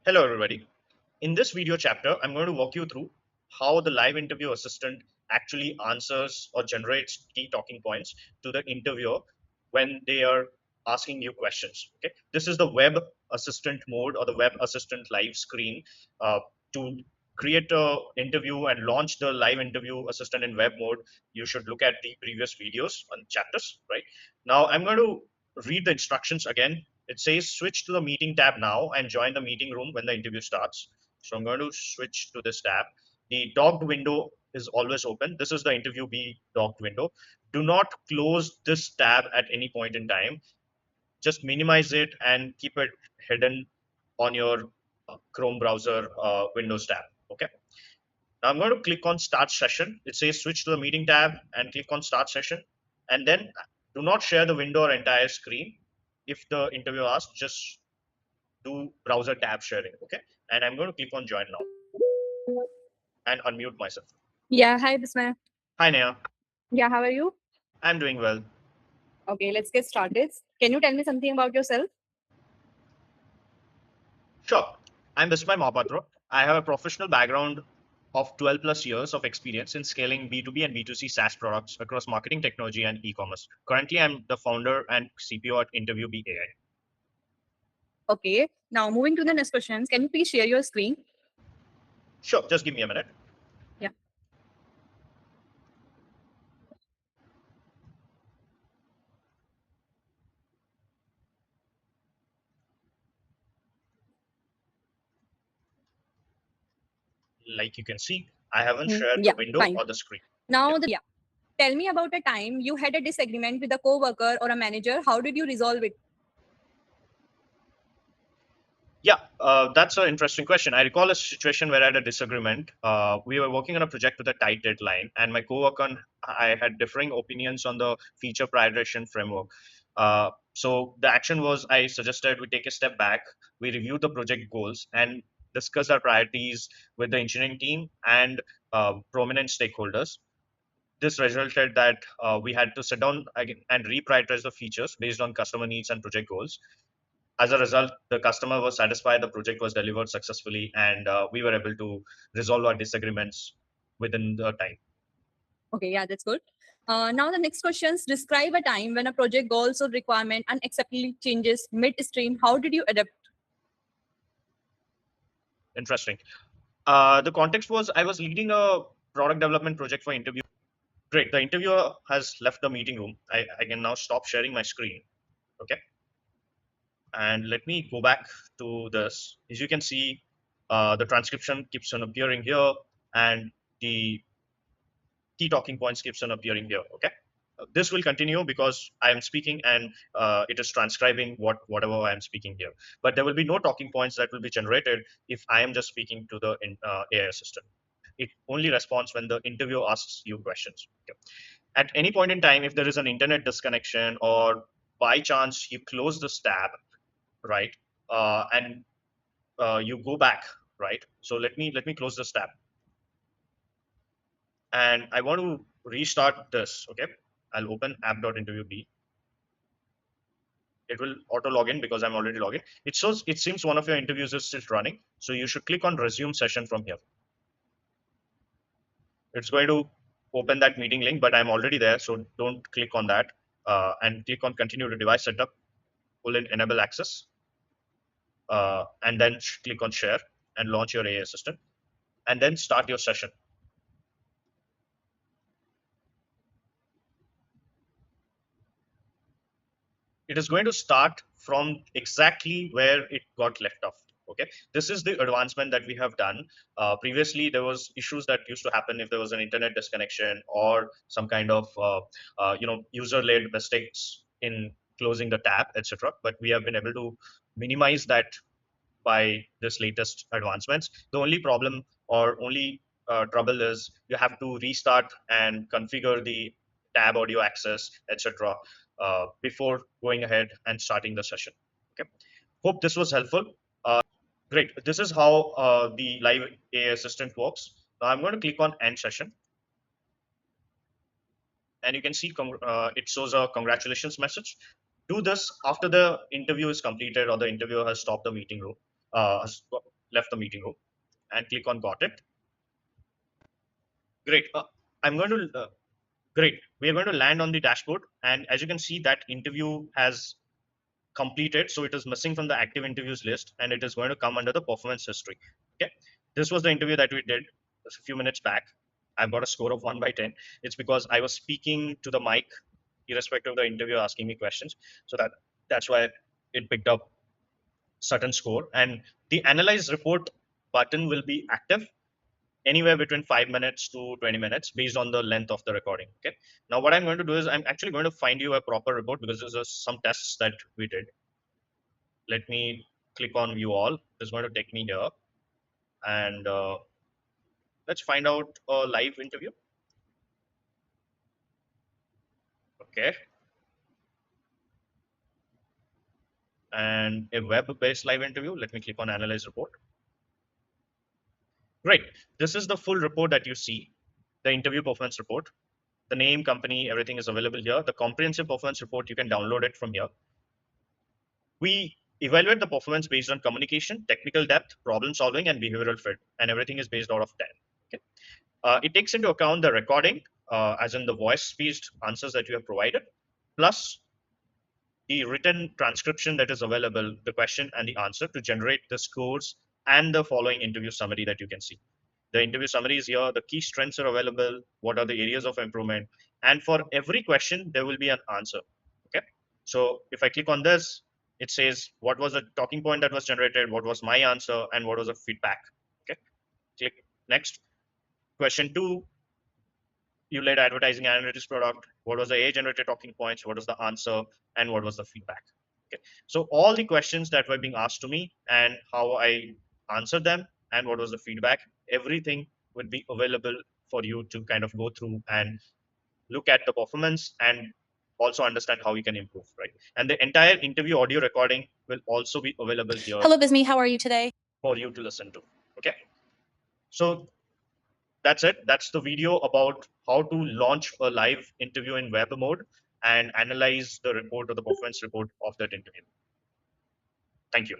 Hello everybody. In this video chapter, I'm going to walk you through how the live interview assistant actually answers or generates key talking points to the interviewer when they are asking you questions. Okay, this is the web assistant mode or the web assistant live screen. To create a interview and launch the live interview assistant in web mode, you should look at the previous videos on chapters. Right now, I'm going to read the instructions again. It says switch to the meeting tab now and join the meeting room when the interview starts. So I'm going to switch to this tab. The docked window is always open. This is the interview B docked window. Do not close this tab at any point in time. Just minimize it and keep it hidden on your Chrome browser Windows tab. Okay. Now I'm going to click on start session. It says switch to the meeting tab and click on start session. And then do not share the window or entire screen. If the interview asks, just do browser tab sharing. Okay. And I'm going to click on join now and unmute myself. Yeah, hi Bismay. Hi, Neha. Yeah, how are you? I'm doing well. Okay, let's get started. Can you tell me something about yourself? Sure. I'm Vismay Mahapatra. I have a professional background of 12 plus years of experience in scaling B2B and B2C SaaS products across marketing technology and e-commerce. Currently, I'm the founder and CPO at Interview AI. Okay, now moving to the next questions. Can you please share your screen? Sure, just give me a minute. Yeah. Like you can see, I haven't shared the Yeah, window fine. or the screen. Now, tell me about a time you had a disagreement with a coworker or a manager. How did you resolve it? Yeah, that's an interesting question. I recall a situation where I had a disagreement. We were working on a project with a tight deadline, and my coworker and I had differing opinions on the feature prioritization framework. So the action was I suggested we take a step back, we review the project goals, and discuss our priorities with the engineering team and prominent stakeholders. This resulted that we had to sit down again and reprioritize the features based on customer needs and project goals. As a result, the customer was satisfied, the project was delivered successfully, and we were able to resolve our disagreements within the time. Okay, yeah, that's good. Now the next questions. Describe a time when a project goals or requirement unacceptably changes midstream. How did you adapt? Interesting. The context was I was leading a product development project for interview. Great. The interviewer has left the meeting room. I can now stop sharing my screen. Okay. And let me go back to this. As you can see, the transcription keeps on appearing here, and the key talking points keeps on appearing here. Okay. This will continue because I am speaking and it is transcribing whatever I am speaking here. But there will be no talking points that will be generated if I am just speaking to the AI assistant. It only responds when the interviewer asks you questions. Okay. At any point in time, if there is an internet disconnection or by chance you close this tab, right, and you go back, right. So let me close this tab, and I want to restart this. Okay, I'll open app.interviewb. It will auto log in because I'm already logged in. It shows it seems one of your interviews is still running. So you should click on resume session from here. It's going to open that meeting link, but I'm already there. So don't click on that and click on continue to device setup, pull in enable access, and then click on share and launch your AI assistant and then start your session. It is going to start from exactly where it got left off. Okay, this is the advancement that we have done. Previously there was issues that used to happen if there was an internet disconnection or some kind of user led mistakes in closing the tab, etc. But we have been able to minimize that by this latest advancements. The only problem or only trouble is you have to restart and configure the tab audio access, etc., before going ahead and starting the session. Okay. Hope this was helpful. Great. This is how the live AI assistant works. Now I'm going to click on end session, and you can see it shows a congratulations message. Do this after the interview is completed or the interviewer has stopped the meeting room. left the meeting room and click on got it. Great. I'm going to great. We are going to land on the dashboard, and as you can see, that interview has completed, so it is missing from the active interviews list, and it is going to come under the performance history. Okay, this was the interview that we did a few minutes back. I've got a score of 1 by 10. It's because I was speaking to the mic irrespective of the interviewer asking me questions, so that's why it picked up certain score. And the analyze report button will be active anywhere between 5 minutes to 20 minutes based on the length of the recording. Okay, now what I'm going to do is I'm actually going to find you a proper report, because there's some tests that we did. Let me click on view all. It's going to take me here, and let's find out a live interview. Okay, and a web based live interview. Let me click on analyze report. Great, this is the full report that you see, the interview performance report. The name, company, everything is available here. The comprehensive performance report, you can download it from here. We evaluate the performance based on communication, technical depth, problem solving, and behavioral fit, and everything is based out of 10. Okay. It takes into account the recording, as in the voice speech answers that you have provided, plus the written transcription that is available, the question and the answer, to generate the scores and the following interview summary that you can see. The interview summary is here. The key strengths are available. What are the areas of improvement? And for every question, there will be an answer. Okay. So if I click on this, it says what was the talking point that was generated, what was my answer, and what was the feedback. Okay. Click next. Question two, you led advertising analytics product. What was the AI generated talking points? What was the answer? And what was the feedback? Okay. So all the questions that were being asked to me and how I answered them and what was the feedback, everything would be available for you to kind of go through and look at the performance and also understand how you can improve, right? And the entire interview audio recording will also be available here. Hello, Bismi. How are you today? For you to listen to. Okay. So that's it. That's the video about how to launch a live interview in web mode and analyze the report or the performance report of that interview. Thank you.